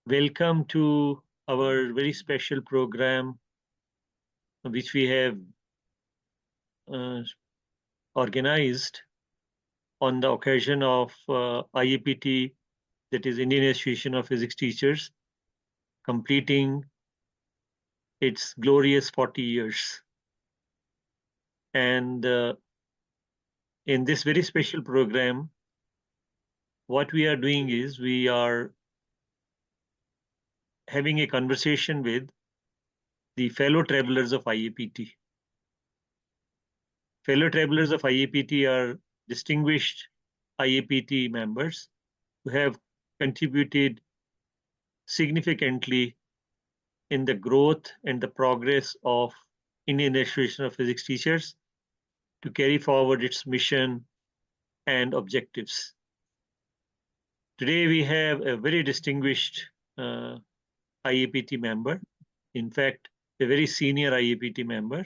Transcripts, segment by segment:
Welcome to our very special program, which we have uh, organized on the occasion of IAPT, that is Indian Association of Physics Teachers, completing its glorious 40 years. And in this very special program, what we are doing is we are having a conversation with the fellow travelers of IAPT. Fellow travelers of IAPT are distinguished IAPT members who have contributed significantly in the growth and the progress of Indian Association of Physics Teachers to carry forward its mission and objectives. Today we have a very distinguished IAPT member, in fact, a very senior IAPT member,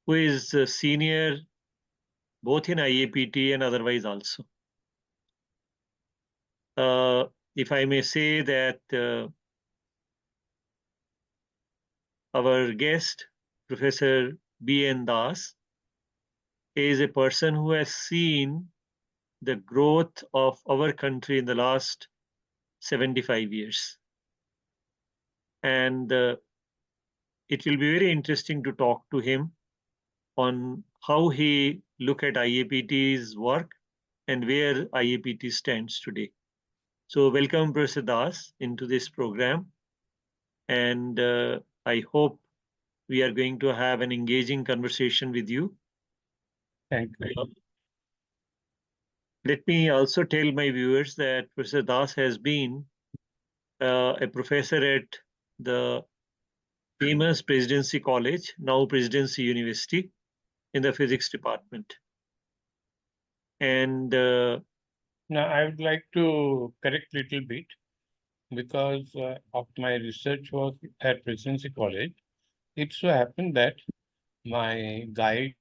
who is senior both in IAPT and otherwise also. If I may say that our guest, Professor B.N. Das, is a person who has seen the growth of our country in the last 75 years. And it will be very interesting to talk to him on how he look at IAPT's work and where IAPT stands today. So welcome, Professor Das, into this program. And I hope we are going to have an engaging conversation with you. Thank you. Let me also tell my viewers that Professor Das has been a professor at the famous Presidency College, now Presidency University, in the physics department. And now I would like to correct a little bit because of my research work at Presidency College. It so happened that my guide,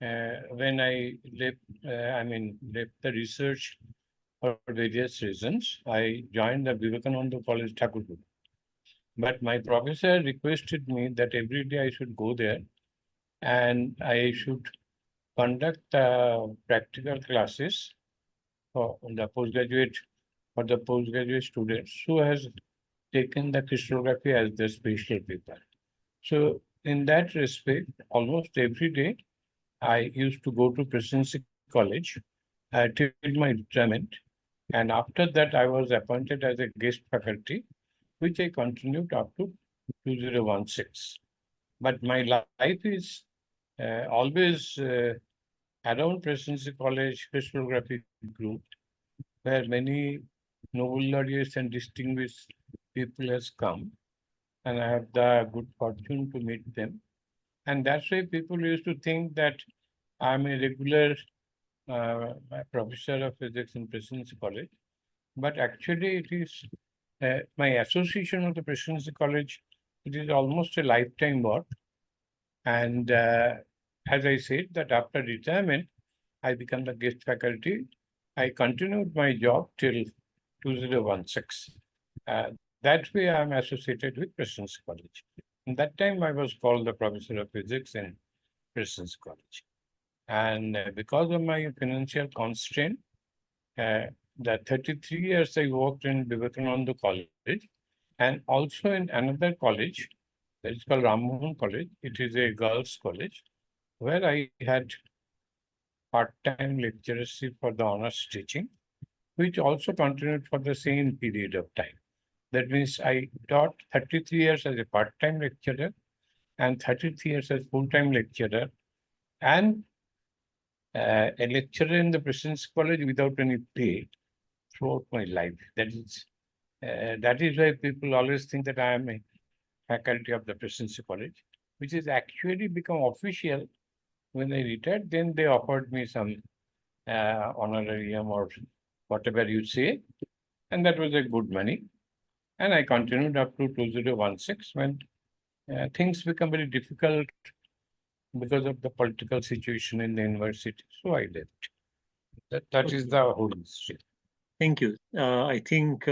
when I left the research for various reasons, I joined the Vivekananda College, Thakurpur. But my professor requested me that every day I should go there and I should conduct practical classes for the postgraduate students who has taken the crystallography as their special paper. So in that respect, almost every day I used to go to Presidency College till my retirement, and after that I was appointed as a guest faculty, which I continued up to 2016. But my life is always around Presidency College crystallography group, where many Nobel laureates and distinguished people has come, and I have the good fortune to meet them. And that's why people used to think that I'm a regular professor of physics in Presidency College, but actually it is my association with the Presidency College. It is almost a lifetime work, and as I said, that after retirement, I became the guest faculty. I continued my job till 2016. That way, I am associated with Presidency College. At that time, I was called the Professor of Physics in Presidency College. And because of my financial constraint, the 33 years I worked in Vivekananda College and also in another college, that is called Rammohan College. It is a girls' college where I had part-time lectureship for the honors teaching, which also continued for the same period of time. That means I taught 33 years as a part-time lecturer and 33 years as full-time lecturer and a lecturer in the Presidency College without any pay throughout my life. That is why people always think that I am a faculty of the Presidency College, which is actually become official when I retired. Then they offered me some honorarium or whatever you say, and that was a good money. And I continued up to 2016 when things become very difficult because of the political situation in the university. So I left. That is the whole history. thank you. I think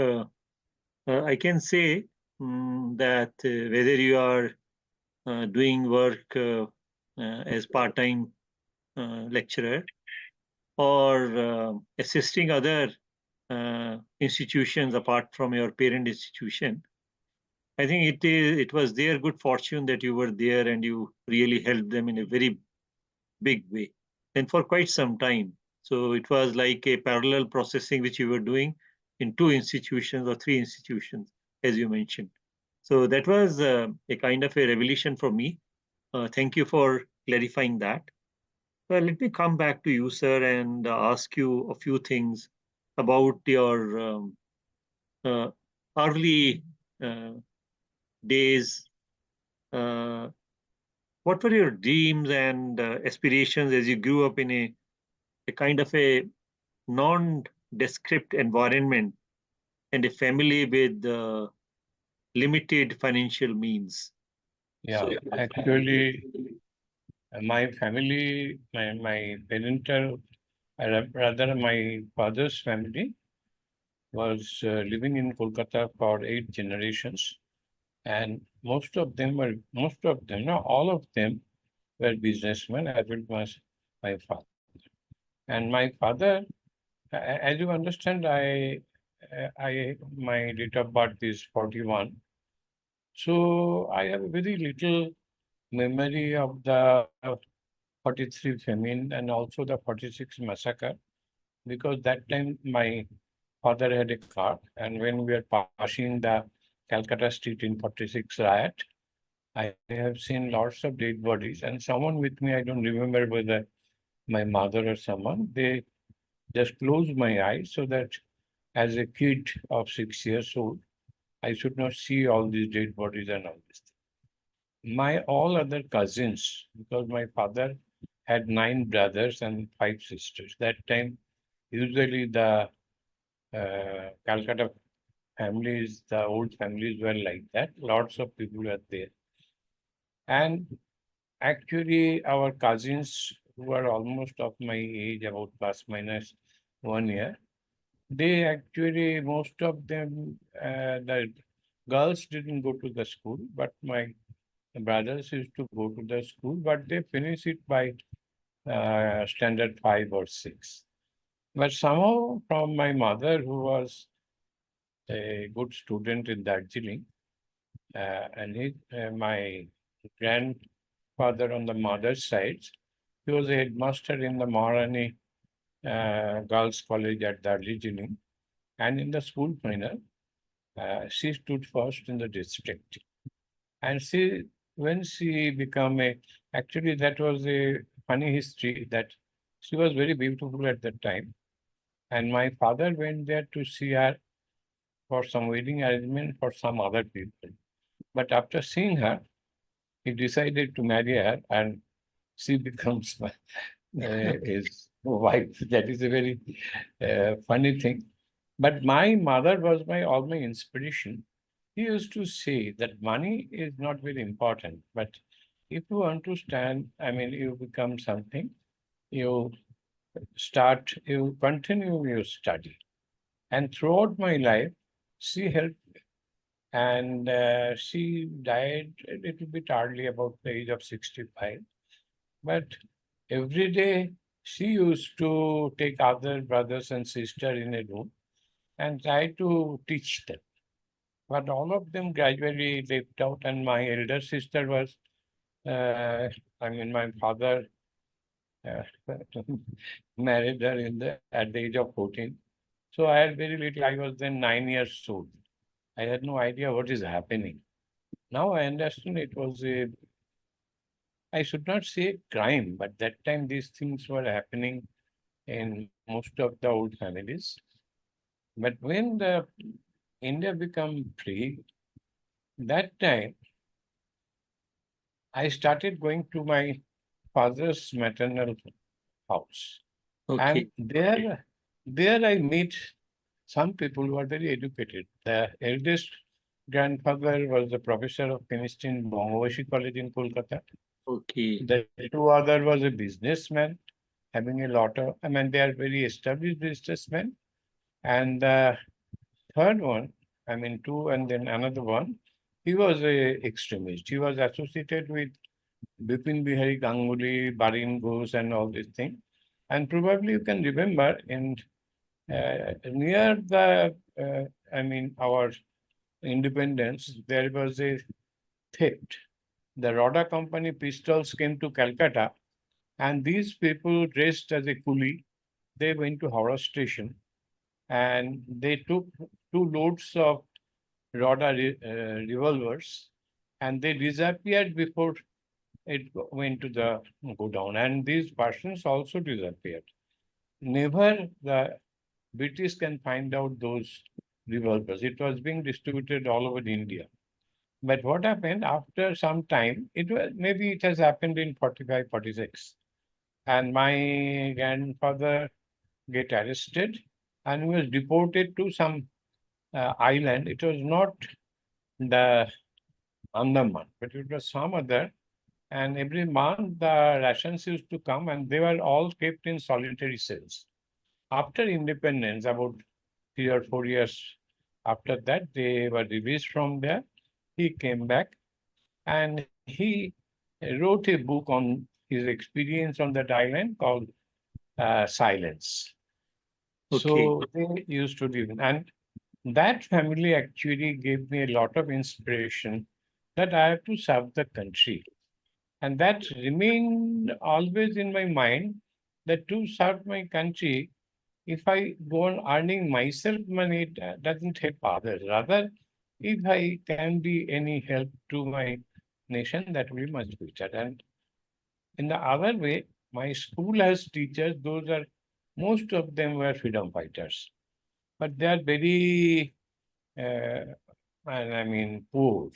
I can say that whether you are doing work as part-time lecturer or assisting other institutions apart from your parent institution, I think it was their good fortune that you were there and you really helped them in a very big way and for quite some time. So it was like a parallel processing which you were doing in two institutions or three institutions, as you mentioned. So that was a kind of a revelation for me. Thank you for clarifying that. Well, let me come back to you, sir, and ask you a few things about your uh, early uh, days. Uh, what were your dreams and aspirations as you grew up in a kind of a non-descript environment and a family with limited financial means? Yeah, actually, my family, my parental, rather my father's family was living in Kolkata for 8 generations, and most of them, no, all of them were businessmen, as well as my father. And my father, as you understand, my date of birth is 41. So I have very little memory of the 43 famine and also the 46 massacre, because that time my father had a car, and when we were passing the Calcutta street in 46 riot, I have seen lots of dead bodies, and someone with me, I don't remember whether my mother or someone, they just closed my eyes so that as a kid of 6 years old, I should not see all these dead bodies and all this. My all other cousins, because my father had 9 brothers and 5 sisters. That time, usually the Calcutta families, the old families were like that. Lots of people were there. And actually, our cousins who are almost of my age, about plus minus 1 year, they actually, most of them, the girls didn't go to the school, but my brothers used to go to the school, but they finish it by standard 5 or 6. But somehow, from my mother, who was a good student in Darjeeling, my grandfather on the mother's side, he was a headmaster in the Maharani Girls' College at Darjeeling, and in the school final, she stood first in the district. And when she became actually that was a funny history that she was very beautiful at that time. And my father went there to see her for some wedding arrangement for some other people. But after seeing her, he decided to marry her, and she becomes his wife. That is a very funny thing. But my mother was all my inspiration. He used to say that money is not very important, but if you want to stand, I mean, you become something, you you continue your study. And throughout my life, she helped, and she died a little bit early, about the age of 65. But every day, she used to take other brothers and sisters in a room and try to teach them. But all of them gradually left out, and my elder sister was, my father uh, married her at the age of 14. So I had very little. I was then 9 years old. I had no idea what is happening. Now I understand it was I should not say a crime, but that time these things were happening in most of the old families. But when the India became free, that time I started going to my father's maternal house. And Okay, there I meet some people who are very educated. The eldest grandfather was the professor of chemistry in Bangladeshi College in Kolkata. okay, The two other was a businessman having a lot of, they are very established businessmen. And the third one two, and then another one. He was a extremist. He was associated with Bipin Bihari Ganguly, Barin Ghosh, and all these things. And probably you can remember in near the, our independence, there was a theft. The Rhoda Company pistols came to Calcutta, and these people dressed as a coolie, they went to Howrah station and they took 2 loads of Rhoda revolvers, and they disappeared before it went to the go down. And these persons also disappeared. Never the British can find out those revolvers. It was being distributed all over India. But what happened after some time, it was maybe it has happened in 45, 46. And my grandfather get arrested and he was deported to some island. It was not the Andaman, but it was some other. And every month the rations used to come and they were all kept in solitary cells. After independence, about 3 or 4 years after that, they were released from there. He came back and he wrote a book on his experience on that island called Silence. Okay. So they used to live, and that family actually gave me a lot of inspiration that I have to serve the country. And that remained always in my mind that to serve my country, if I go on earning myself money, it doesn't help others. Rather, if I can be any help to my nation, that will be much better. And in the other way, my school has teachers, those are most of them were freedom fighters, but they are very, uh, poor.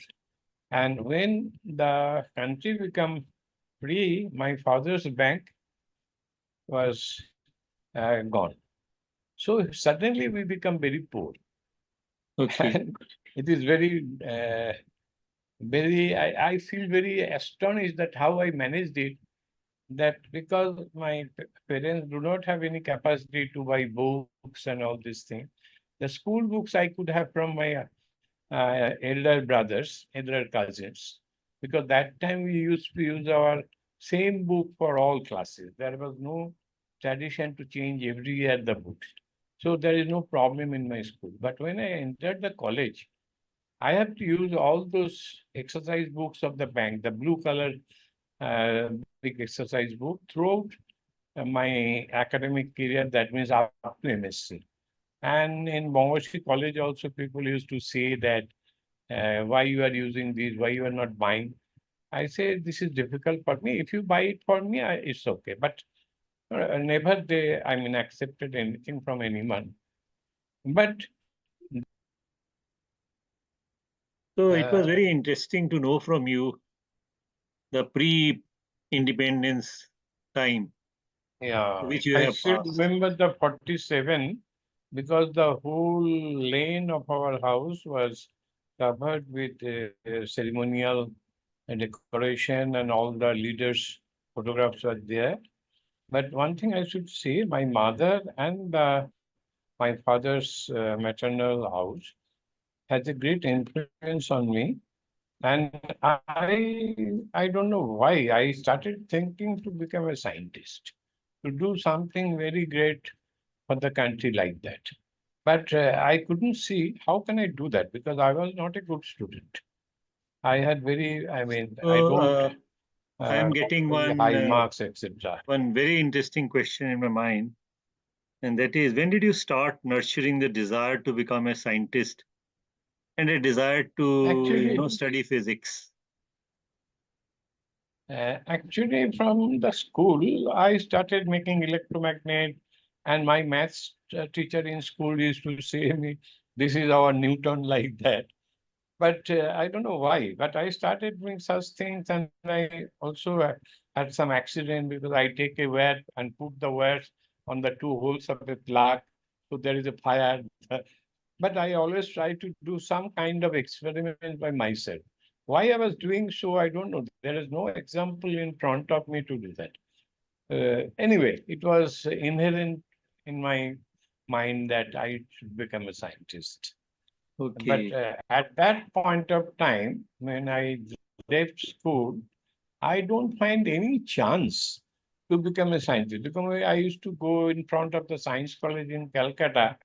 And when the country become free, my father's bank was gone. So suddenly we become very poor. Okay. And it is I feel very astonished that how I managed it, that because my parents do not have any capacity to buy books and all these things, the school books I could have from my elder brothers, elder cousins, because that time we used to use our same book for all classes. There was no tradition to change every year the books. So there is no problem in my school. But when I entered the college, I have to use all those exercise books of the bank, the blue color big exercise book throughout my academic career. That means up to MSc. And in Bangladeshi college also people used to say that why you are using these, why you are not buying. I say this is difficult for me. If you buy it for me, it's okay. But never they, accepted anything from anyone. But So it was very interesting to know from you the pre-independence time yeah, which you I have still passed. remember the 47 because the whole lane of our house was covered with ceremonial decoration and all the leaders' photographs were there. But one thing I should say, my mother and my father's maternal house has a great influence on me. And I don't know why I started thinking to become a scientist, to do something very great for the country like that. But I couldn't see how can I do that because I was not a good student. I had I So don't I am got getting very high marks, etc. one very interesting question in my mind, and that is, when did you start nurturing the desire to become a scientist and a desire to Actually, study physics? actually, from the school, I started making electromagnet, and my maths teacher in school used to say me, "This is our Newton," like that. But I don't know why. But I started doing such things, and I also had some accident because I take a wire and put the wires on the 2 holes of a plug, so there is a fire. But I always try to do some kind of experiment by myself. Why I was doing so, I don't know. There is no example in front of me to do that. Anyway, it was inherent in my mind that I should become a scientist. Okay. At that point of time, when I left school, I don't find any chance to become a scientist. Because I used to go in front of the science college in Calcutta.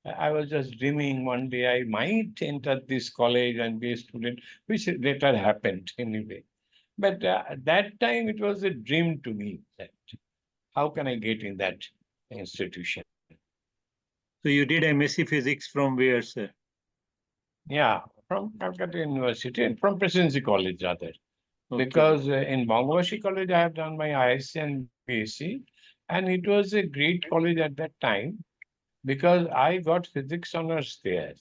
I was just dreaming one day I might enter this college and be a student, which later happened anyway. But at that time, it was a dream to me that how can I get in that institution? So you did MSc Physics from where, sir? Yeah, from Calcutta University and from Presidency College rather. Okay. Because in Bangladeshi College, I have done my ISc and BSc, and it was a great college at that time because I got physics honors there.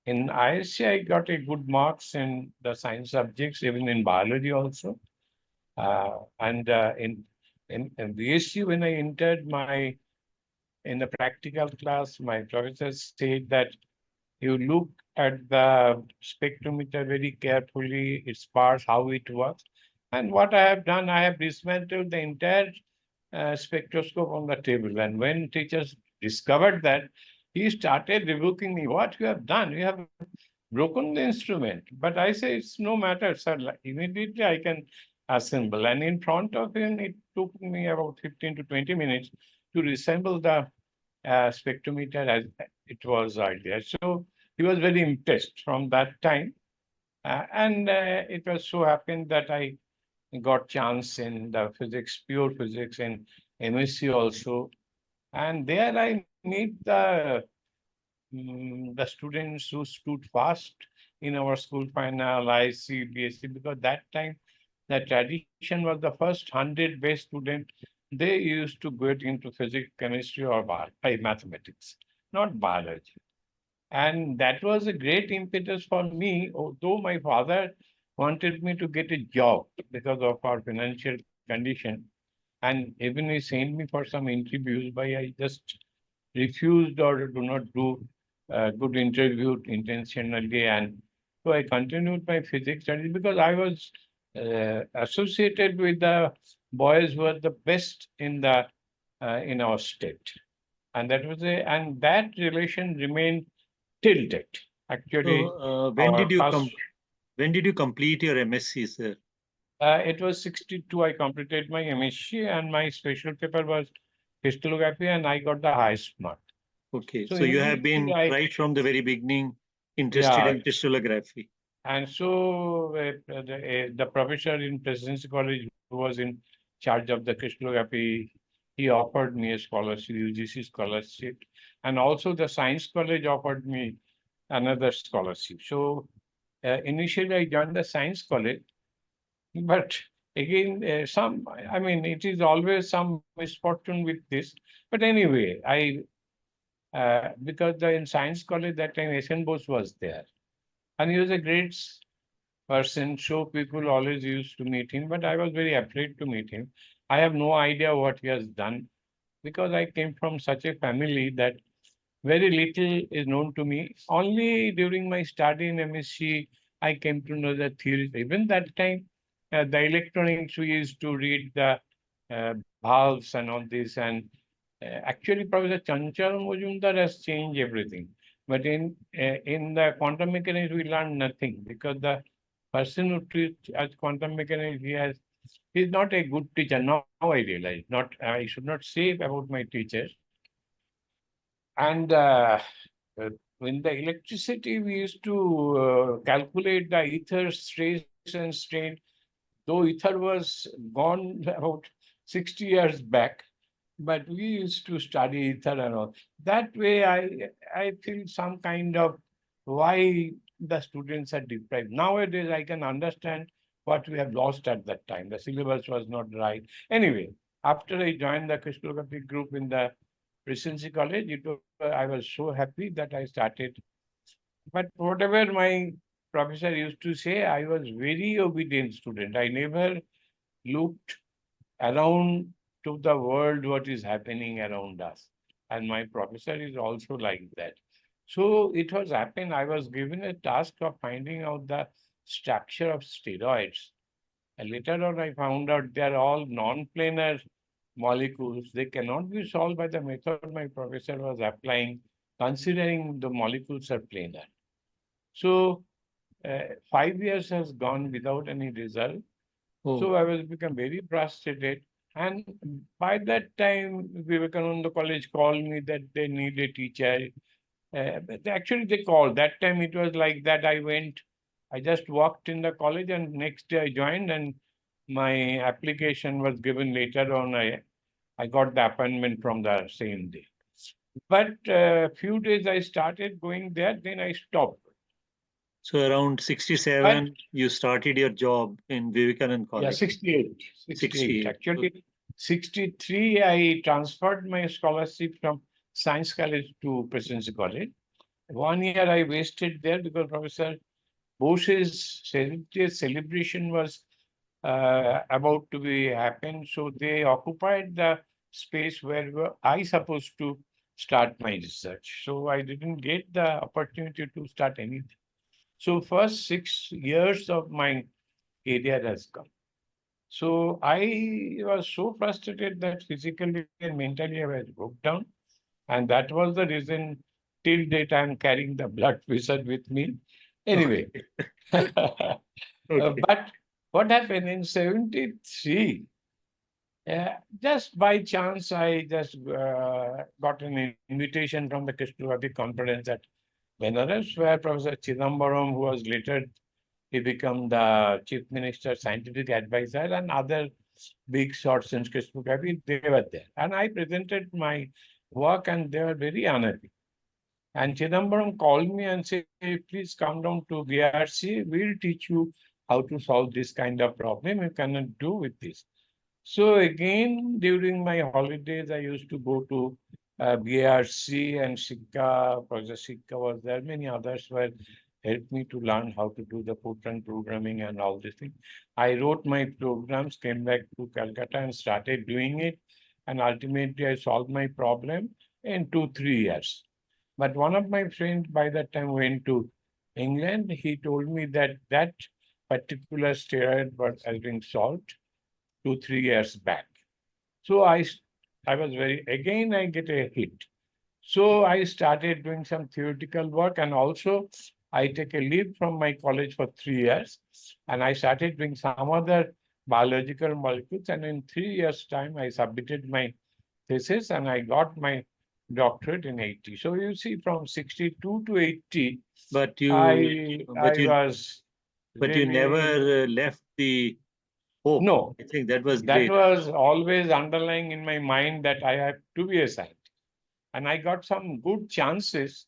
In ISc, I got a good marks in the science subjects, even in biology also. And in BSc, when I entered my in the practical class, my professor said that you look at the spectrometer very carefully, its parts, how it works. And what I have done, I have dismantled the entire spectroscope on the table. And when teachers discovered that, he started rebuking me. What you have done? You have broken the instrument. But I say it's no matter, sir. Immediately I can assemble. And in front of him, it took me about 15 to 20 minutes to reassemble the spectrometer as it was earlier. So he was very impressed from that time. And it was so happened that I got chance in the physics, pure physics in MSc also. And there I meet the students who stood fast in our school final, IC, BSc, because that time the tradition was the first 100 best student, they used to get into physics, chemistry, or mathematics, not biology. And that was a great impetus for me, although my father wanted me to get a job because of our financial condition. And even he sent me for some interviews, but I just refused or do not do good interview intentionally. And so I continued my physics studies because I was associated with the boys who were the best in our state. And that relation remained till date. So Actually, our first, when did you complete your MSc, sir? it was 62, I completed my MSc and my special paper was crystallography and I got the highest mark. Okay. So So you have immediately been right from the very beginning interested yeah, in crystallography. and so the professor in Presidency College who was in charge of the crystallography, he offered me a scholarship, UGC scholarship, and also the Science College offered me another scholarship. So initially I joined the Science College, but again, I mean, it is always some misfortune with this. But anyway, because in Science College that time, SN Bose was there. And he was a great person, so people always used to meet him, but I was very afraid to meet him. I have no idea what he has done because I came from such a family that very little is known to me. Only during my study in MSc, I came to know the theories. Even that time, the electronics, we used to read the valves and all this. And actually, Professor Chanchal Majumdar has changed everything. But in the quantum mechanics, we learned nothing because the person who teaches as quantum mechanics, he's not a good teacher. Now I realize. Not I should not say about my teachers. And in the electricity, we used to calculate the ether stress and strain, though ether was gone about 60 years back, but we used to study ether and all. That way, I feel some kind of why the students are deprived. Nowadays, I can understand what we have lost at that time. The syllabus was not right. Anyway, after I joined the crystallography group in the Presidency College, I was so happy that I started. But whatever my professor used to say, I was very obedient student. I never looked around to the world what is happening around us. And my professor is also like that. So it was happened, I was given a task of finding out the structure of steroids. And later on, I found out they are all non-planar molecules. They cannot be solved by the method my professor was applying, considering the molecules are planar. So 5 years has gone without any result. Oh, So I was become very frustrated. And by that time, Vivekananda College called me that they need a teacher. But actually, they called. That time it was like that. I went, I just walked in the college, and next day I joined, and my application was given later on. I got the appointment from the same day. But few days I started going there, then I stopped. so around But 67, you started your job in Vivekanand yeah, College. 68. 68. 68. Actually, 63, I transferred my scholarship from Science College to Presidency College. 1 year I wasted there because Professor Bose's 70th celebration was about to be happen. So they occupied the space where I supposed to start my research. So I didn't get the opportunity to start anything. So first 6 years of my career has come. So I was so frustrated that physically and mentally I was broke down. And that was the reason till date I'm carrying the blood pressure with me. Anyway, Okay. Okay. but what happened in 73? Just by chance, I just got an invitation from the Krishnavati conference at Benares, where Professor Chidambaram, who was later he became the chief minister, scientific advisor, and other big shots in Krishnavati, they were there. And I presented my work, and they were very unhappy. And Chidambaram called me and said, please come down to BRC. We'll teach you how to solve this kind of problem. You cannot do with this. So again, during my holidays, I used to go to BRC and Sikka. Professor Sikka was there. Many others were helped me to learn how to do the Fortran programming and all these things. I wrote my programs, came back to Calcutta and started doing it. And ultimately, I solved my problem in 2, 3 years. But one of my friends by that time went to England. He told me that that particular steroid has been solved 2, 3 years back. So I was again I get a hit. So I started doing some theoretical work, and also I take a leave from my college for 3 years, and I started doing some other biological molecules. And in 3 years' time, I submitted my thesis and I got my doctorate in 80. So you see, from 62 to 80, But you, but I you, was but you never really left the hope. no. I think that was That great. was always underlying in my mind that I have to be a scientist. And I got some good chances,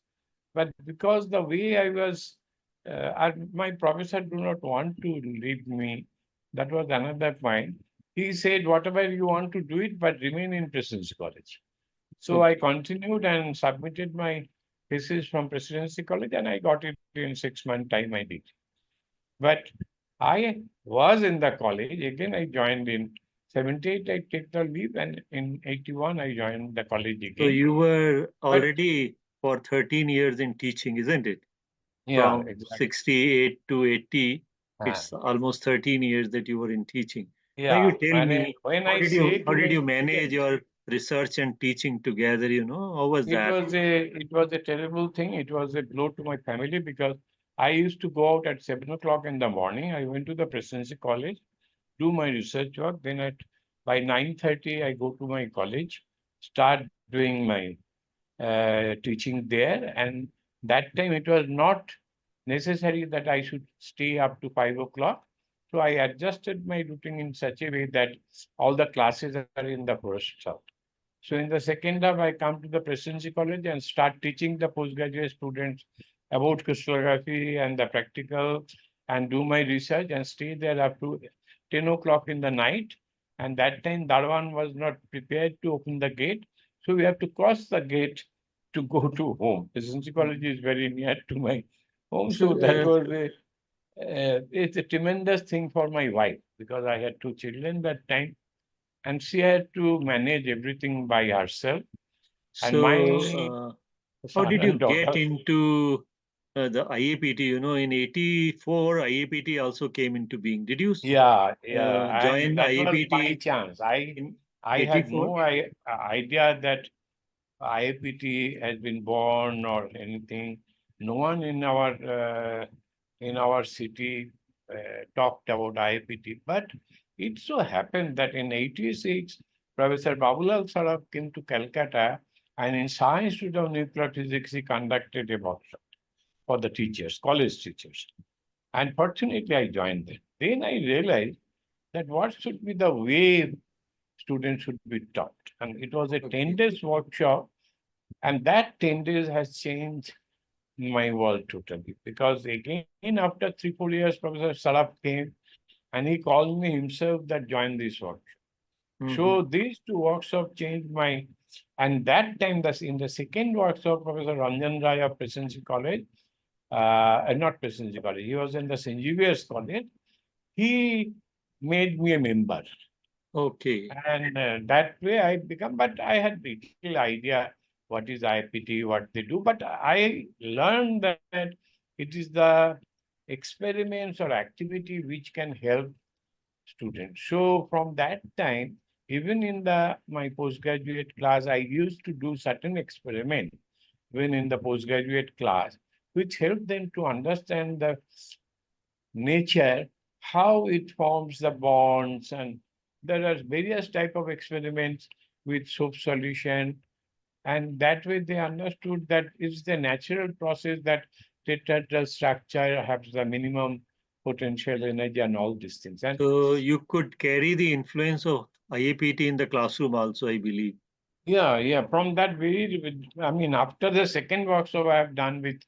but because the way I was, my professor do not want to leave me. That was another point. He said, whatever you want to do it, but remain in Presidency College. So I Okay. continued and submitted my thesis from Presidency College, and I got it in 6 months' time. I did. But I was in the college. Again, I joined in 78. I took the leave, and in 81, I joined the college So again. you were But already for 13 years in teaching, isn't it? yeah, From exactly. 68 to 80, Uh, it's almost 13 years that you were in teaching. Now you yeah, tell and me, when how I did you say how to did my you manage students, your research and teaching together? How was that? it was a terrible thing. It was a blow to my family because I used to go out at 7 o'clock in the morning. I went to the Presidency College, do my research work. Then at by 9:30, I go to my college, start doing my teaching there. And that time it was not necessary that I should stay up to 5 o'clock. So I adjusted my routine in such a way that all the classes are in the first half. So in the second half, I come to the Presidency College and start teaching the postgraduate students about crystallography and the practical, and do my research and stay there up to 10 o'clock in the night. And that time, Darwan was not prepared to open the gate. So we have to cross the gate to go to home. Presidency College is very near to my home. So, So that was it's a tremendous thing for my wife because I had 2 children that time, and she had to manage everything by herself. And my so, how son did you and get daughter, into the IAPT? In 84, IAPT also came into being. Did you yeah, and join that was by IAPT chance. in I had 84? no idea that IAPT has been born or anything. no one in our city talked about IAPT. But it so happened that in '86, Professor Babulal Saraf came to Calcutta, and in Science Institute of Nuclear Physics, he conducted a workshop for the teachers, college teachers. And fortunately, I joined them. Then I realized that what should be the way students should be taught. And it was a 10 days workshop, and that 10 days has changed my world totally. Because again, after 3-4 years, Professor Saraf came and he called me himself that joined this workshop. So these two workshops changed my, and that time, in the second workshop, Professor Ranjan Rai of Presidency College, not Presidency College, he was in the St. Xavier's College, he made me a member. Okay. And that way I become, but I had little idea what is IAPT, what they do, but I learned that it is the experiments or activity which can help students. So from that time, even in my postgraduate class, I used to do certain experiment when in the postgraduate class, which helped them to understand the nature, how it forms the bonds, and there are various type of experiments with soap solution, and that way they understood that it's the natural process that tetrahedral structure has the minimum potential energy and all these things. And So you could carry the influence of IAPT in the classroom also, I believe. yeah, from that very, I mean, after the second workshop I have done with,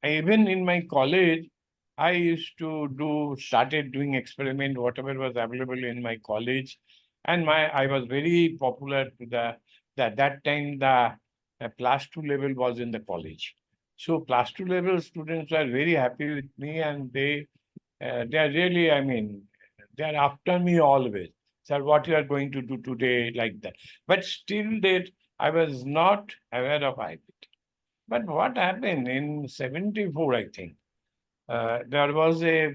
even in my college, I used to started doing experiment, whatever was available in my college. And I was very popular to that time the class 2 level was in the college. So class 2 level students were very happy with me, and they are really, I mean, they are after me always. Sir, what you are going to do today, like that. But still that I was not aware of IPT. But what happened in '74, I think, there was a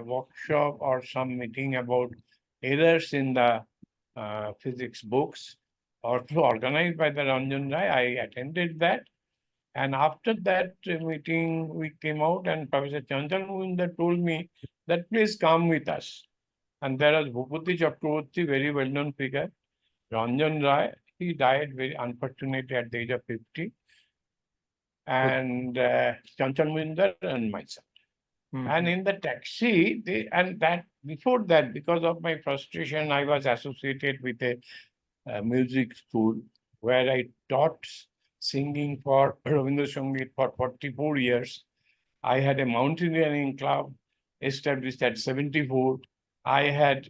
workshop or some meeting about errors in the physics books, also organized by the Ranjan Rai. I attended that. And after that meeting, we came out, and Professor Chanchal told me that please come with us. And there was Bhupati Chakraborty, very well-known figure, Ranjan Rai. He died very unfortunately at the age of 50. And Chanchal Majumdar and myself. And in the taxi, and that before that, because of my frustration, I was associated with a music school where I taught singing for Rabindra Sangeet for 44 years. I had a mountaineering club established at 74. I had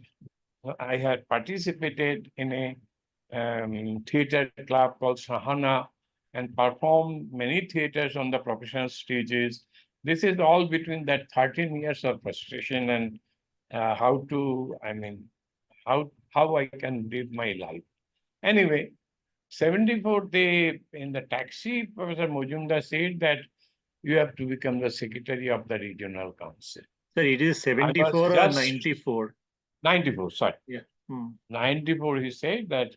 participated in a theater club called Sahana and performed many theaters on the professional stages. This is all between that 13 years of frustration and how I can live my life. Anyway, 74, in the taxi, Professor Majumdar said that you have to become the secretary of the regional council. Sir, it is I was 74 or just 94? 94, sorry. Yeah. 94, he said that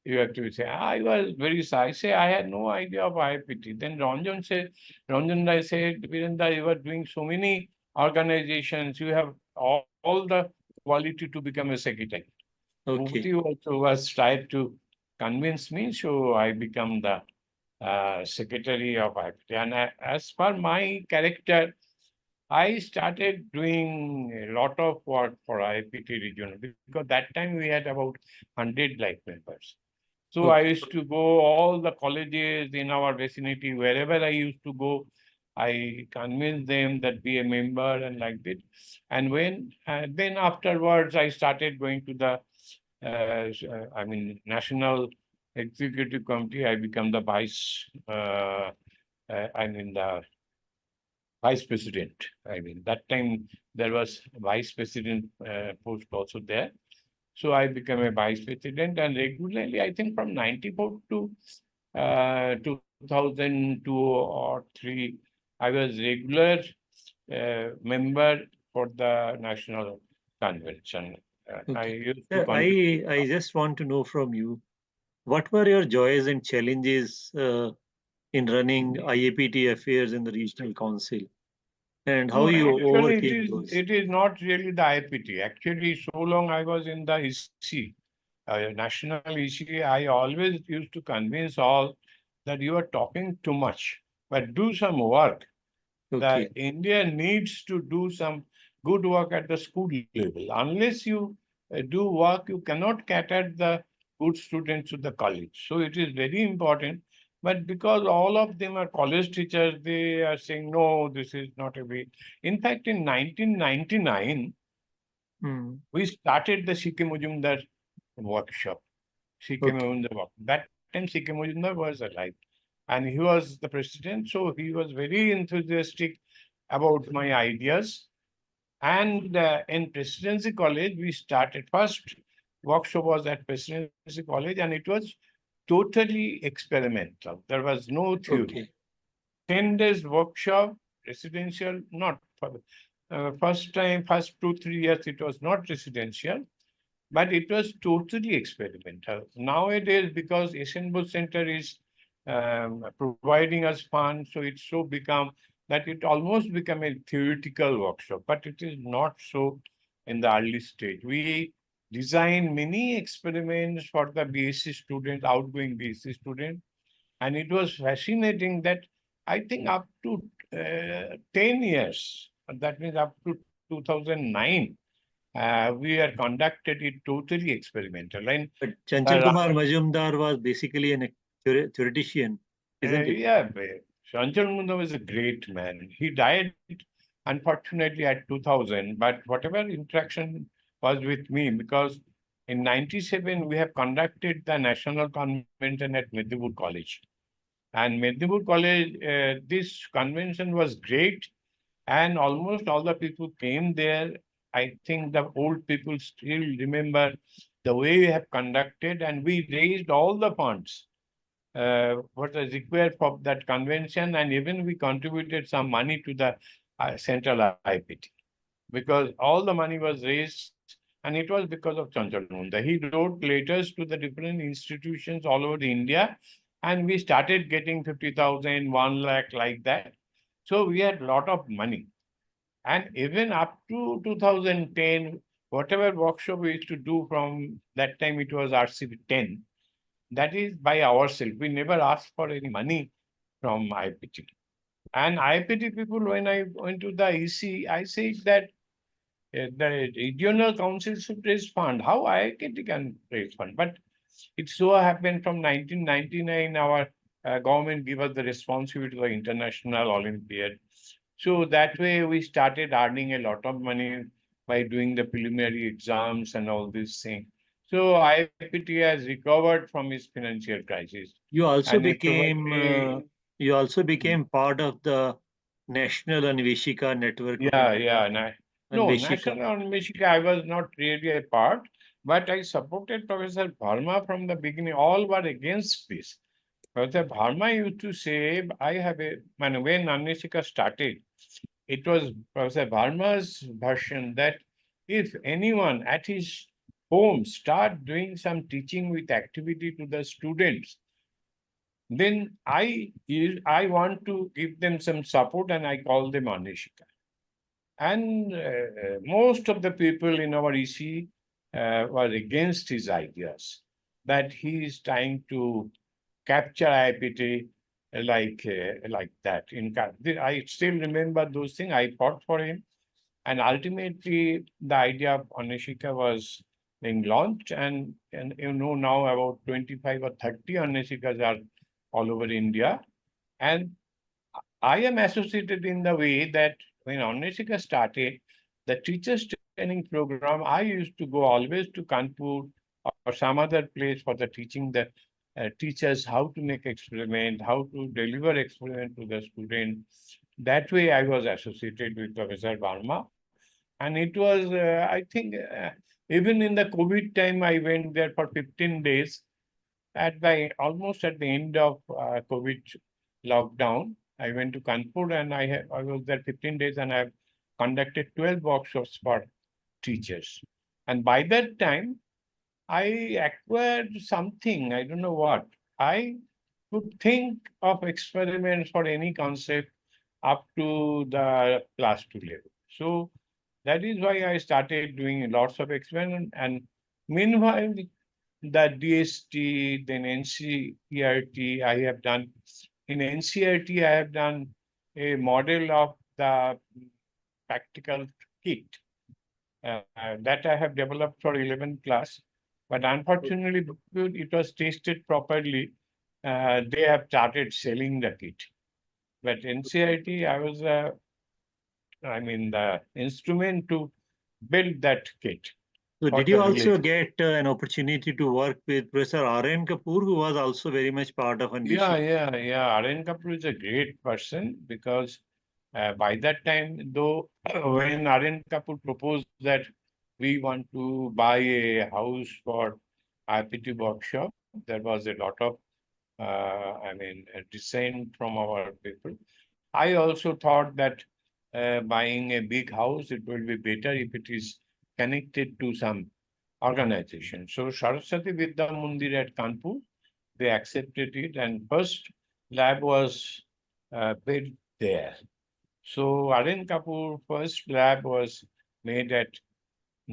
you have to say, I was very shy. I say, I had no idea of IAPT. Then Ranjan Rai said, Virendra, you are doing so many organizations. You have all the quality to become a secretary. Okay. Bhupati also was tried to convince me. So I become the secretary of IAPT. And as per my character, I started doing a lot of work for IAPT regional because that time we had about 100 life members. So I used to go all the colleges in our vicinity, wherever I used to go, I convinced them that be a member and like that. And then afterwards, I started going to the, National Executive Committee. I become the the vice president. That time there was vice president post also there. So I became a vice president, and regularly, I think from 94 to 2002 or 3, I was regular member for the national convention. I used to Sir, contribute. I just want to know from you, what were your joys and challenges in running IAPT affairs in the regional council, and how No, you actually, overcame those? it is not really the IPT. Actually, so long I was in the EC, national EC, I always used to convince all that you are talking too much, but do some work. Okay, The India needs to do some good work at the school level. Unless you do work, you cannot cater the good students to the college. So it is very important. But because all of them are college teachers, they are saying, no, this is not a way. In fact, in 1999, mm, we started the Sikkim Majumdar workshop. Sikkim okay, Majumdar work. That time Sikkim Majumdar was alive and he was the president. So he was very enthusiastic about my ideas. And in Presidency College, we started first workshop was at Presidency College, and it was totally experimental. There was no theory. okay, 10 days workshop, residential, not for the first time, first 2, 3 years, it was not residential, but it was totally experimental. Nowadays, because Asian Bull Center is providing us funds, so it's so become that it almost become a theoretical workshop, but it is not so in the early stage. We design many experiments for the BSc students, outgoing BSc students, and it was fascinating that I think up to 10 years, that means up to 2009, we are conducted it totally experimental. And but Chanchal uh, Kumar Majumdar was basically an theoretician, isn't it? yeah, Chanchal Munda was a great man. He died unfortunately at 2000, but whatever interaction was with me, because in 97 we have conducted the national convention at Medipur College. And Medipur College, this convention was great, and almost all the people came there. I think the old people still remember the way we have conducted, and we raised all the funds what was required for that convention, and even we contributed some money to the central IPT because all the money was raised, and it was because of Chanchal Munda. He wrote letters to the different institutions all over India, and we started getting 50,000, 1 lakh like that. So we had a lot of money. And even up to 2010, whatever workshop we used to do from that time, it was RCB 10. That is by ourselves. We never asked for any money from IPT. And IPT people, when I went to the EC, I said that the regional council should raise fund. How IIT can raise fund? But it so happened from 1999, our government gave us the responsibility for international Olympiad. So that way we started earning a lot of money by doing the preliminary exams and all these things. So IPT has recovered from its financial crisis. You also And it's over became you also became part of the National Anveshika Network of yeah, India. yeah. No, Anveshika. National Michigan, I was not really a part, but I supported Professor Verma from the beginning. All were against this. Professor Verma used to say, I have a, when Anveshika started, it was Professor Verma's version that if anyone at his home start doing some teaching with activity to the students, then I want to give them some support and I call them Anveshika. And most of the people in our EC were against his ideas that he is trying to capture IPT like that. I still remember those things. I fought for him, and ultimately the idea of Anveshika was being launched, and you know now about 25 or 30 Anveshikas are all over India, and I am associated in the way that when Anveshika started, the teachers training program, I used to go always to Kanpur or some other place for the teaching the teachers how to make experiment, how to deliver experiment to the student. That way I was associated with Professor Verma. And it was, I think, even in the COVID time, I went there for 15 days almost at the end of COVID lockdown. I went to Kanpur and I was there 15 days and I've conducted 12 workshops for teachers. And by that time, I acquired something, I don't know what. I to think of experiments for any concept up to the class 2 level. So that is why I started doing lots of experiments. And meanwhile, the DST, then NCERT, I have done. In NCERT, I have done a model of the practical kit that I have developed for 11th class. But unfortunately, because it was tested properly, they have started selling the kit. But NCERT, I was, the instrument to build that kit. So for did you the also village. get an opportunity to work with Professor R.N. Kapoor, who was also very much part of Yeah, NBC? R.N. Kapoor is a great person because by that time, though, when R.N. Kapoor proposed that we want to buy a house for IAPT workshop, there was a lot of, dissent from our people. I also thought that buying a big house, it will be better if it is connected to some organization. So Saraswati Vidya Mandir at Kanpur, they accepted it, and first lab was built there. So R.N. Kapoor first lab was made at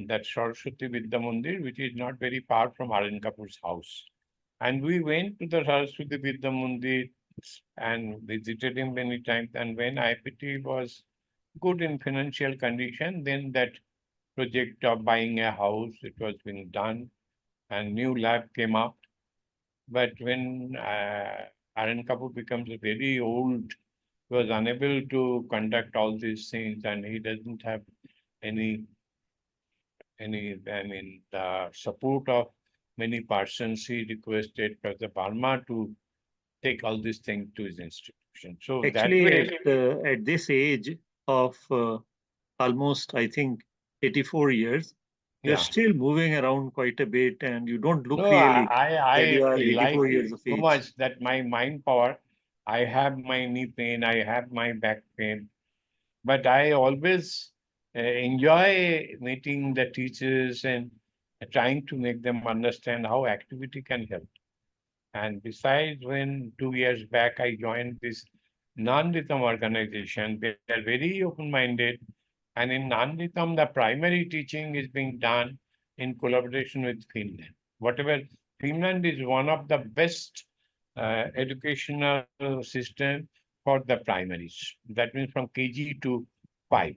that Saraswati Vidya Mandir, which is not very far from R.N. Kapoor's house. And we went to the Saraswati Vidya Mandir and visited him many times. And when IPT was good in financial condition, then that project of buying a house, it was being done, and new lab came up. But when R.N. Kapoor becomes very old, he was unable to conduct all these things, and he doesn't have any the support of many persons. He requested Professor Parma to take all these things to his institution. So that Actually, way, at this age of almost, I think, 84 years, you're yeah. still moving around quite a bit, and you don't look No, really that I you are like 84 it years of so age. much that my mind power, I have my knee pain, I have my back pain, but I always enjoy meeting the teachers and trying to make them understand how activity can help. And besides, when 2 years back I joined this non-rhythm organization, they are very open-minded. And in non-rhythm, the primary teaching is being done in collaboration with Finland. Whatever, Finland is one of the best educational system for the primaries. That means from KG to 5.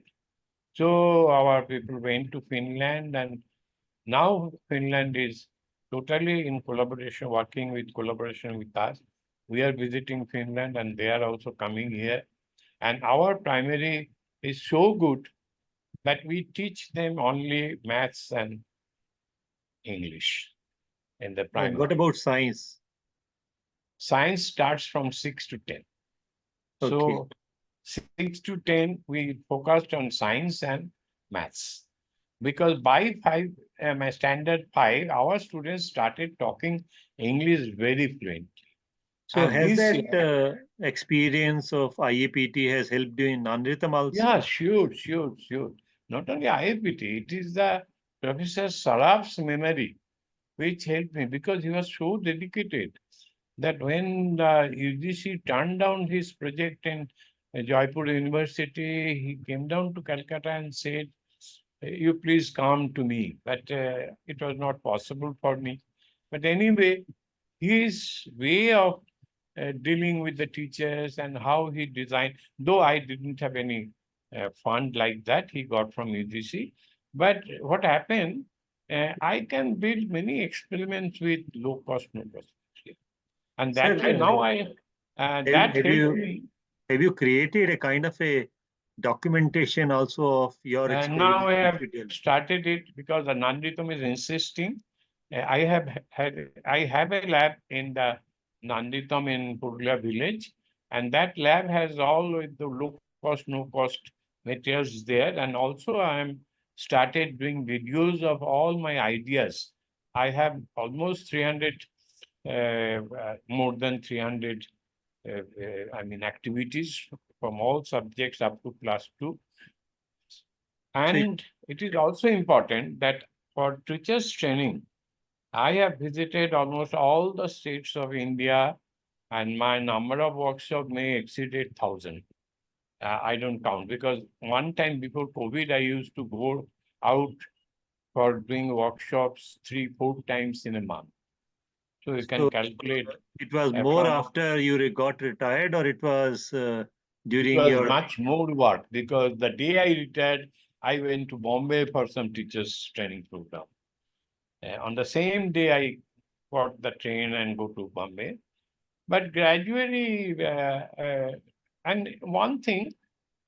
So our people went to Finland, and now Finland is totally in collaboration, working with collaboration with us. We are visiting Finland and they are also coming here. And our primary is so good that we teach them only maths and English in the And what primary. about science? Science starts from 6 to 10. Okay. So 6 to 10, we focused on science and maths. Because by 5, my standard 5, our students started talking English very fluently. So And has this that year, experience of IAPT has helped you in non-rhythm also? yeah, sure. Not only IAPT, it is the Professor Saraf's memory which helped me because he was so dedicated that when the UGC turned down his project in Jaipur University, he came down to Calcutta and said, you please come to me. But it was not possible for me. But anyway, his way of dealing with the teachers and how he designed, though I didn't have any fund like that he got from UGC. But what happened, I can build many experiments with low cost, no cost. And Sir, that way now that have helped you me. have you created a kind of a documentation also of your And now experiments I which have you did? started it because the Nandritam is insisting. I have a lab in the Nandritam in Purlia village, and that lab has all with the low cost, no cost materials there. And also I am started doing videos of all my ideas. I have almost 300, more than 300 activities from all subjects up to class 2. So And it is also important that for teachers training, I have visited almost all the states of India and my number of workshops may exceed 8,000. I don't count because one time before COVID, I used to go out for doing workshops 3, 4 times in a month. So you can So calculate it was more from. after you got retired, or it was It during was your. much more work because the day I retired, I went to Bombay for some teachers training program. On the same day, I got the train and go to Bombay. But gradually, and one thing,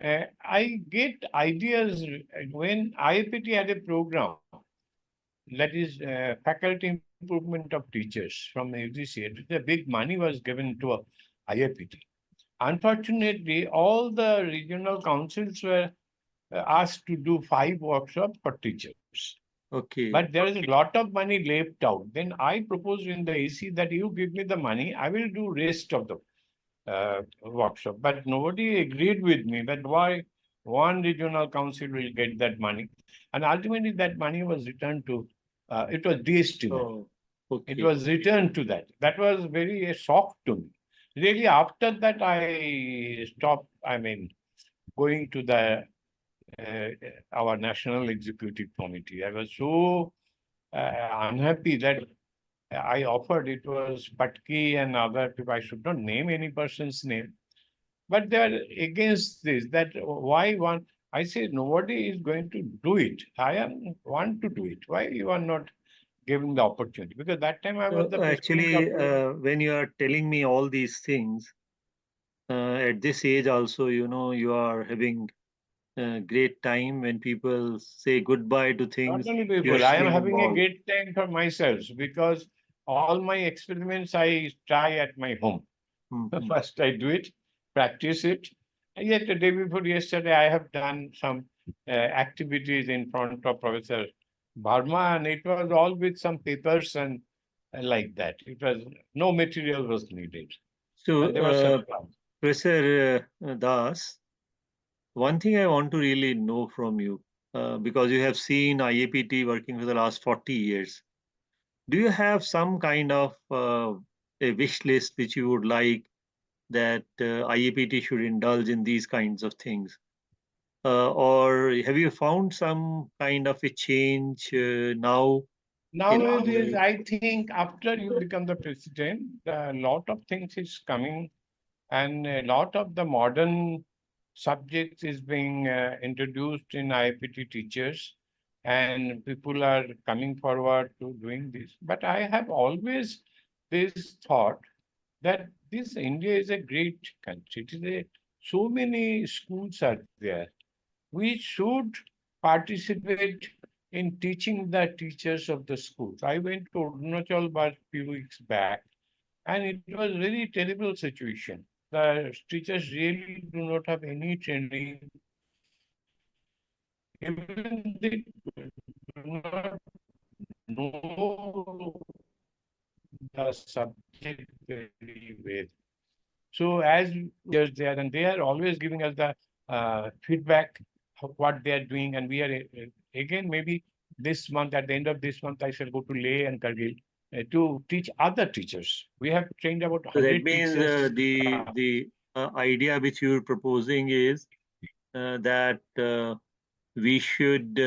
I get ideas when IAPT had a program that is faculty improvement of teachers from UGC. The big money was given to IAPT. Unfortunately, all the regional councils were asked to do 5 workshops for teachers. Okay. But there is a lot of money left out. Then I proposed in the AC that you give me the money, I will do rest of the workshop. But nobody agreed with me that why one regional council will get that money. And ultimately that money was returned to, it was de-estimated. Oh, It okay. was returned to that. That was very a shock to me. Really, after that, I stopped, going to the uh, our National Executive Committee. I was so unhappy that I offered. It was Patki and other people. I should not name any person's name, but they are against this. That why one? I say nobody is going to do it. I am want to do it. Why you are not giving the opportunity? Because that time I was the president of Actually, the. when you are telling me all these things, at this age also, you are having great time when people say goodbye to Not things, only you're people, I am still having a involved. great time for myself because all my experiments I try at my home. Mhm. First, I do it, practice it. And yet, the day before yesterday, I have done some activities in front of Professor Barma, and it was all with some papers and like that. It was no material was needed, So, and they were surprised. Professor Das, one thing I want to really know from you, because you have seen IAPT working for the last 40 years, do you have some kind of a wish list which you would like that IAPT should indulge in these kinds of things? Or have you found some kind of a change now in Nowadays, the. I think after you become the president, a lot of things is coming, and a lot of the modern subjects is being introduced in IPT teachers, and people are coming forward to doing this. But I have always this thought that this India is a great country. It is so many schools are there. We should participate in teaching the teachers of the schools. I went to Arunachal a few weeks back, and it was very terrible situation. The teachers really do not have any training. Even they do not know the subject very well. So as teachers there, and they are always giving us the feedback of what they are doing, and we are again maybe this month at the end of this month I shall go to Leh and Kargil to teach other teachers. We have trained about So that 100 means teachers. the idea which you're proposing is that we should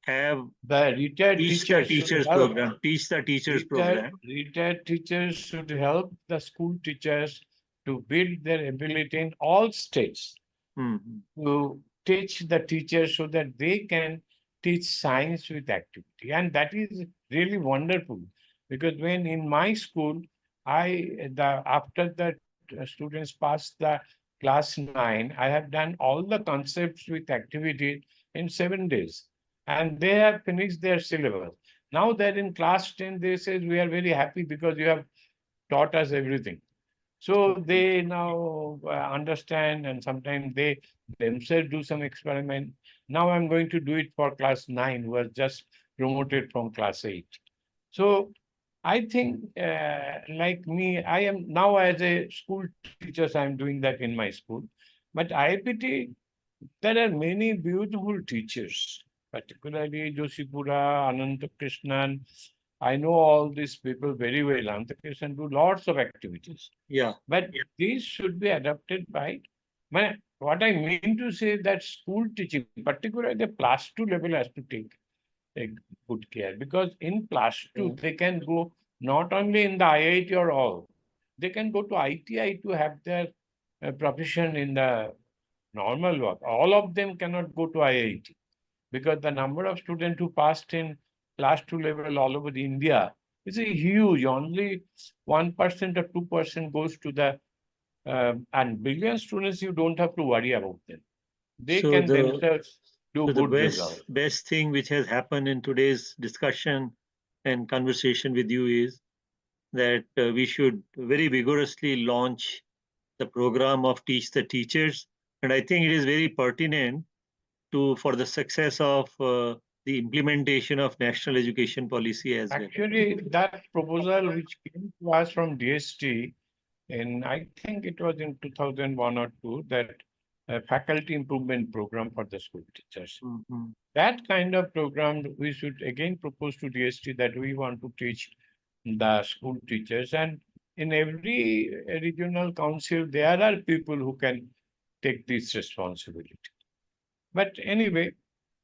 have The retired teach the teachers should teachers help. program, teach the teachers Retired, program. retired teachers should help the school teachers to build their ability in all states Mhm. to teach the teachers so that they can teach science with activity. And that is really wonderful because when in my school, after the students pass the class 9, I have done all the concepts with activity in 7 days. And they have finished their syllabus. Now they're in class 10, they say, we are very happy because you have taught us everything. So Okay. they now understand, and sometimes they themselves do some experiment. Now I'm going to do it for class 9, who was just promoted from class 8. So I think, like me, I am now as a school teacher, I'm doing that in my school. But IPT, there are many beautiful teachers, particularly Joshipura, Ananta Krishnan. I know all these people very well. Antakrishnan do lots of activities. Yeah. But these should be adopted by what I mean to say that school teaching, particularly the plus two level, has to take a good care, because in plus two they can go not only in the IIT or all, they can go to ITI to have their profession in the normal work. All of them cannot go to IIT because the number of students who passed in class 2 level all over India is a huge. Only 1% or 2% goes to the and brilliant students. You don't have to worry about them. They So can the themselves do so the good results. best thing which has happened in today's discussion and conversation with you is that we should very vigorously launch the program of Teach the Teachers, and I think it is very pertinent to for the success of the implementation of national education policy as well. Actually, that proposal which came to us from DST, and I think it was in 2001 or 2, that faculty improvement program for the school teachers. Mhm. That kind of program we should again propose to DST, that we want to teach the school teachers, and in every regional council there are people who can take this responsibility. But anyway,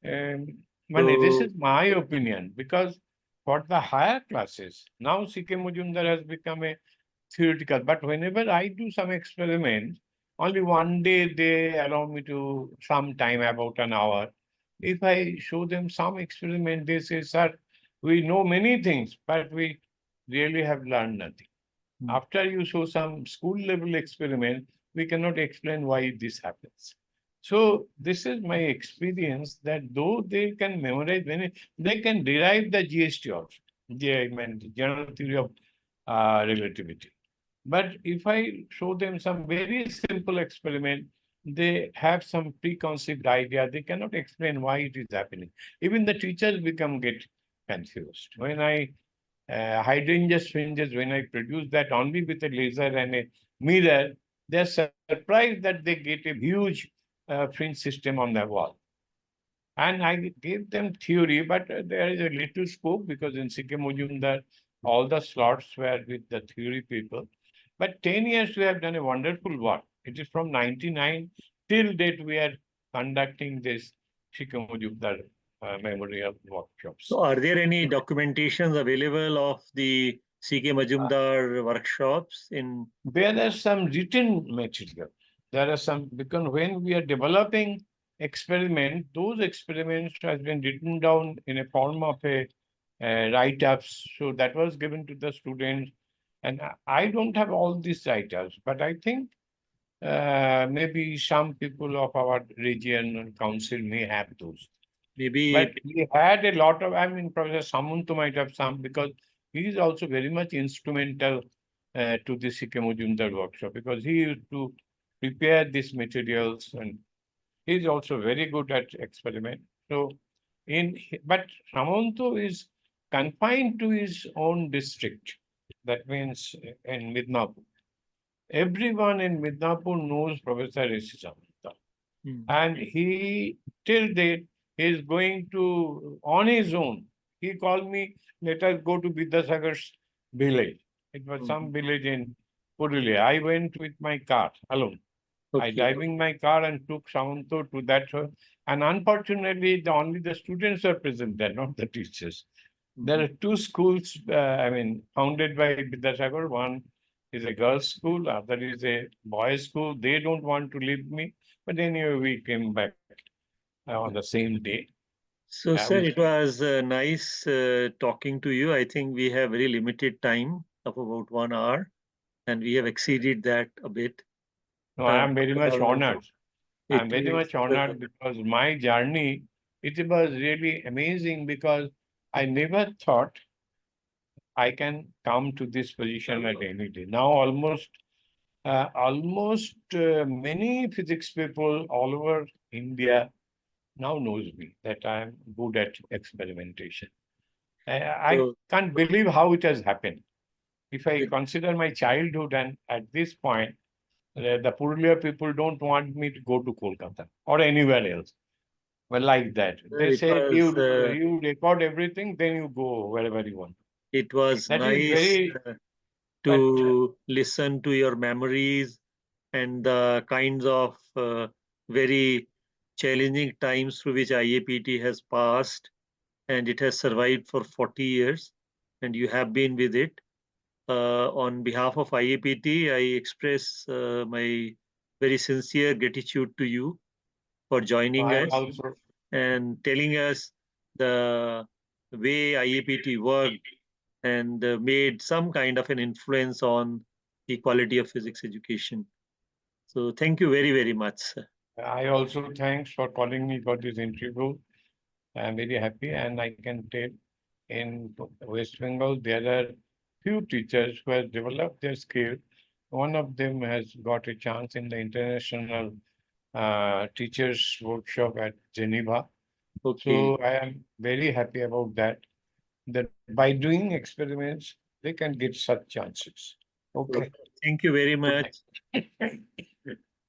this So is my opinion, because for the higher classes, now Sikkim Majumdar has become a theoretical, but whenever I do some experiments, only one day they allow me to some time, about an hour. If I show them some experiment, they say, sir, we know many things, but we really have learned nothing. After you show some school level experiment, we cannot explain why this happens. So this is my experience, that though they can memorize many, they can derive the GST also, the general theory of relativity. But if I show them some very simple experiment, they have some preconceived idea. They cannot explain why it is happening. Even the teachers get confused. When I hydrangeas fringes, when I produce that only with a laser and a mirror, they're surprised that they get a huge fringe system on the wall. And I gave them theory, but there is a little scope, because in Sikkim Majumdar, all the slots were with the theory people. But 10 years we have done a wonderful work. It is from 99 till date we are conducting this Sikkim Majumdar memorial workshops. are there any documentations available of the CK Majumdar workshops in? There are some written material. There are some, because when we are developing experiment, those experiments has been written down in a form of a write-ups. So that was given to the students. And I don't have all these write-ups, but I think maybe some people of our region and council may have those. But Maybe we had a lot of, I mean, Professor Samanto might have some, because he is also very much instrumental to the Sikkim Majumdar workshop, because he used to prepare these materials, and he's also very good at experiment. So, but Samanto is confined to his own district. That means in Midnapur. Everyone in Midnapur knows Professor S. Samanto. And he, till date, is going to, on his own. He called me, let us go to Vidyasagar's village. It was some village in Purulia. I went with my car alone. I okay. driving my car and took Samanto to that. And unfortunately, only the students are present there, not the teachers. There are two schools, founded by Vidyasagar. One is a girls' school, other is a boys' school. They don't want to leave me. But anyway, we came back on the same day. So, sir, it was nice talking to you. I think we have very limited time of about 1 hour, and we have exceeded that a bit. No, I am very much Uh, honored. I am it very is much honored, because my journey, it was really amazing, because I never thought I can come to this position at any day. Now almost many physics people all over India now knows me, that I am good at experimentation. I so, can't believe how it has happened. If I consider my childhood, and at this point, the Purulia people don't want me to go to Kolkata or anywhere else. Well, like that. They it say was you record everything, then you go wherever you want. It was That is nice very, but to listen to your memories and the kinds of very challenging times through which IAPT has passed, and it has survived for 40 years, and you have been with it. On behalf of IAPT, I express my very sincere gratitude to you for joining I us also, and telling us the way IAPT worked and made some kind of an influence on the quality of physics education. So thank you very, very much, sir. I also thanks for calling me for this interview. I'm very happy, and I can tell in West Bengal there are few teachers who have developed their skill. One of them has got a chance in the international teachers workshop at Geneva. Okay. So I am very happy about that. That by doing experiments, they can get such chances. So Okay. thank you very Good much. night.